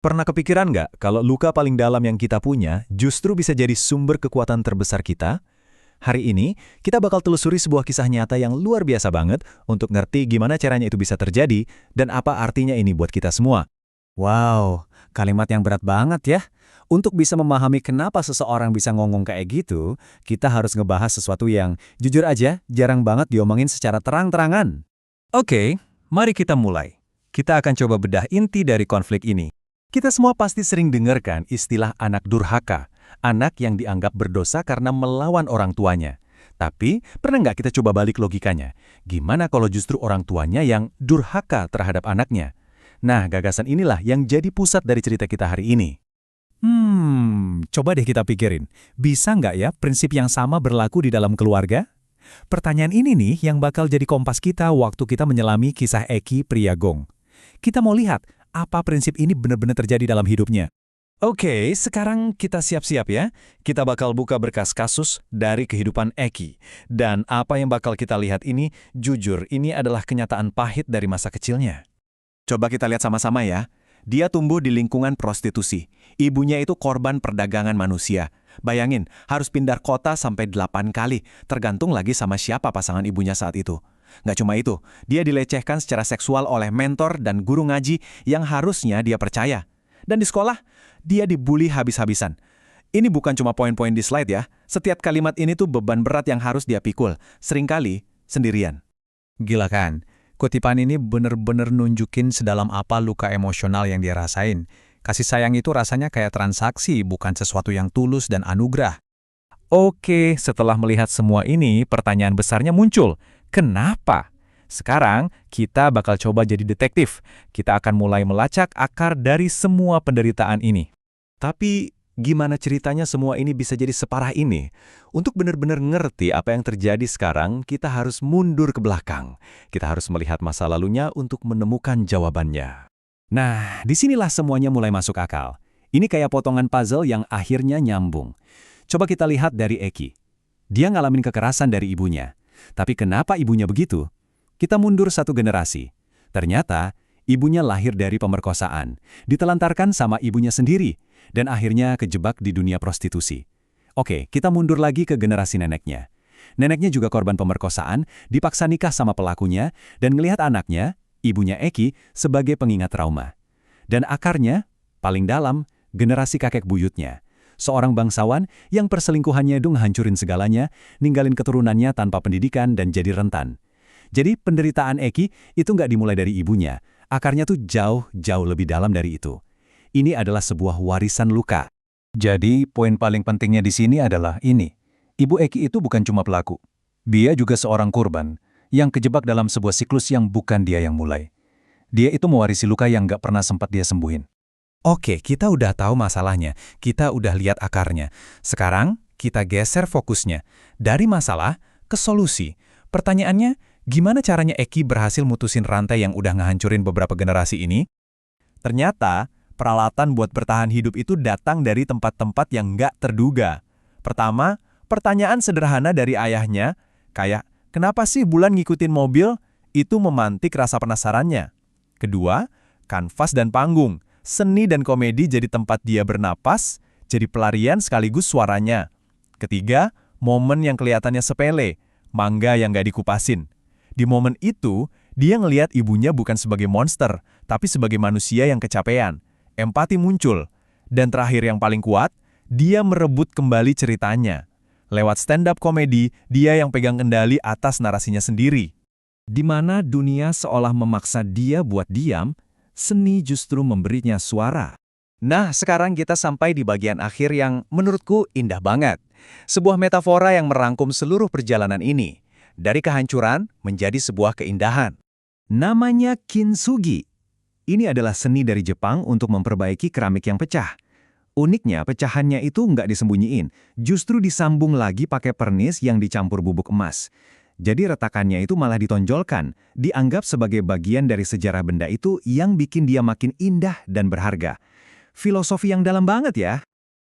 Pernah kepikiran nggak kalau luka paling dalam yang kita punya justru bisa jadi sumber kekuatan terbesar kita? Hari ini, kita bakal telusuri sebuah kisah nyata yang luar biasa banget untuk ngerti gimana caranya itu bisa terjadi dan apa artinya ini buat kita semua. Wow, kalimat yang berat banget ya. Untuk bisa memahami kenapa seseorang bisa ngomong kayak gitu, kita harus ngebahas sesuatu yang, jujur aja, jarang banget diomongin secara terang-terangan. Oke, mari kita mulai. Kita akan coba bedah inti dari konflik ini. Kita semua pasti sering dengarkan istilah anak durhaka, anak yang dianggap berdosa karena melawan orang tuanya. Tapi, pernah nggak kita coba balik logikanya? Gimana kalau justru orang tuanya yang durhaka terhadap anaknya? Nah, gagasan inilah yang jadi pusat dari cerita kita hari ini. Coba deh kita pikirin. Bisa nggak ya prinsip yang sama berlaku di dalam keluarga? Pertanyaan ini nih yang bakal jadi kompas kita waktu kita menyelami kisah Eki Priyagong. Kita mau lihat apa prinsip ini benar-benar terjadi dalam hidupnya. Oke, sekarang kita siap-siap ya. Kita bakal buka berkas kasus dari kehidupan Eki. Dan apa yang bakal kita lihat ini, jujur, ini adalah kenyataan pahit dari masa kecilnya. Coba kita lihat sama-sama ya. Dia tumbuh di lingkungan prostitusi. Ibunya itu korban perdagangan manusia. Bayangin, harus pindah kota sampai 8 kali, tergantung lagi sama siapa pasangan ibunya saat itu. Nggak cuma itu, dia dilecehkan secara seksual oleh mentor dan guru ngaji yang harusnya dia percaya. Dan di sekolah, dia dibully habis-habisan. Ini bukan cuma poin-poin di slide ya. Setiap kalimat ini tuh beban berat yang harus dia pikul, seringkali sendirian. Gila kan? Kutipan ini bener-bener nunjukin sedalam apa luka emosional yang dia rasain. Kasih sayang itu rasanya kayak transaksi, bukan sesuatu yang tulus dan anugerah. Oke, setelah melihat semua ini, pertanyaan besarnya muncul. Kenapa? Sekarang, kita bakal coba jadi detektif. Kita akan mulai melacak akar dari semua penderitaan ini. Tapi, gimana ceritanya semua ini bisa jadi separah ini? Untuk benar-benar ngerti apa yang terjadi sekarang, kita harus mundur ke belakang. Kita harus melihat masa lalunya untuk menemukan jawabannya. Nah, disinilah semuanya mulai masuk akal. Ini kayak potongan puzzle yang akhirnya nyambung. Coba kita lihat dari Eki. Dia ngalamin kekerasan dari ibunya. Tapi kenapa ibunya begitu? Kita mundur satu generasi. Ternyata, ibunya lahir dari pemerkosaan, ditelantarkan sama ibunya sendiri, dan akhirnya kejebak di dunia prostitusi. Oke, kita mundur lagi ke generasi neneknya. Neneknya juga korban pemerkosaan, dipaksa nikah sama pelakunya, dan melihat anaknya, ibunya Eki, sebagai pengingat trauma. Dan akarnya, paling dalam, generasi kakek buyutnya. Seorang bangsawan yang perselingkuhannya itu ngehancurin segalanya, ninggalin keturunannya tanpa pendidikan dan jadi rentan. Jadi penderitaan Eki itu nggak dimulai dari ibunya, akarnya tuh jauh lebih dalam dari itu. Ini adalah sebuah warisan luka. Jadi, poin paling pentingnya di sini adalah ini. Ibu Eki itu bukan cuma pelaku. Dia juga seorang korban yang kejebak dalam sebuah siklus yang bukan dia yang mulai. Dia itu mewarisi luka yang nggak pernah sempat dia sembuhin. Oke, kita udah tahu masalahnya, kita udah lihat akarnya. Sekarang, kita geser fokusnya. Dari masalah ke solusi. Pertanyaannya, gimana caranya Eki berhasil mutusin rantai yang udah ngehancurin beberapa generasi ini? Ternyata, peralatan buat bertahan hidup itu datang dari tempat-tempat yang nggak terduga. Pertama, pertanyaan sederhana dari ayahnya, kayak, kenapa sih Bulan ngikutin mobil? Itu memantik rasa penasarannya. Kedua, kanvas dan panggung. Seni dan komedi jadi tempat dia bernapas, jadi pelarian sekaligus suaranya. Ketiga, momen yang kelihatannya sepele, mangga yang gak dikupasin. Di momen itu, dia ngelihat ibunya bukan sebagai monster, tapi sebagai manusia yang kecapean. Empati muncul. Dan terakhir yang paling kuat, dia merebut kembali ceritanya. Lewat stand-up komedi, dia yang pegang kendali atas narasinya sendiri. Di mana dunia seolah memaksa dia buat diam, seni justru memberinya suara. Nah, sekarang kita sampai di bagian akhir yang menurutku indah banget. Sebuah metafora yang merangkum seluruh perjalanan ini. Dari kehancuran menjadi sebuah keindahan. Namanya kintsugi. Ini adalah seni dari Jepang untuk memperbaiki keramik yang pecah. Uniknya, pecahannya itu nggak disembunyiin, justru disambung lagi pakai pernis yang dicampur bubuk emas. Jadi retakannya itu malah ditonjolkan, dianggap sebagai bagian dari sejarah benda itu yang bikin dia makin indah dan berharga. Filosofi yang dalam banget ya.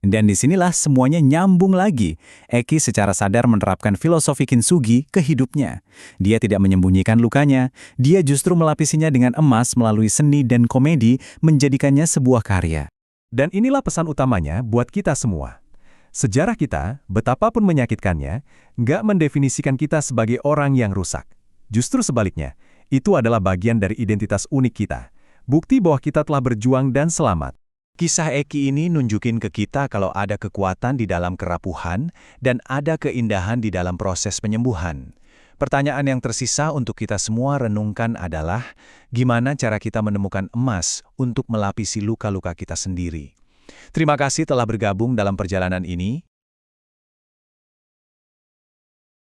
Dan disinilah semuanya nyambung lagi. Eki secara sadar menerapkan filosofi kintsugi ke hidupnya. Dia tidak menyembunyikan lukanya, dia justru melapisinya dengan emas melalui seni dan komedi, menjadikannya sebuah karya. Dan inilah pesan utamanya buat kita semua. Sejarah kita, betapapun menyakitkannya, nggak mendefinisikan kita sebagai orang yang rusak. Justru sebaliknya, itu adalah bagian dari identitas unik kita. Bukti bahwa kita telah berjuang dan selamat. Kisah Eki ini nunjukin ke kita kalau ada kekuatan di dalam kerapuhan dan ada keindahan di dalam proses penyembuhan. Pertanyaan yang tersisa untuk kita semua renungkan adalah, gimana cara kita menemukan emas untuk melapisi luka-luka kita sendiri? Terima kasih telah bergabung dalam perjalanan ini.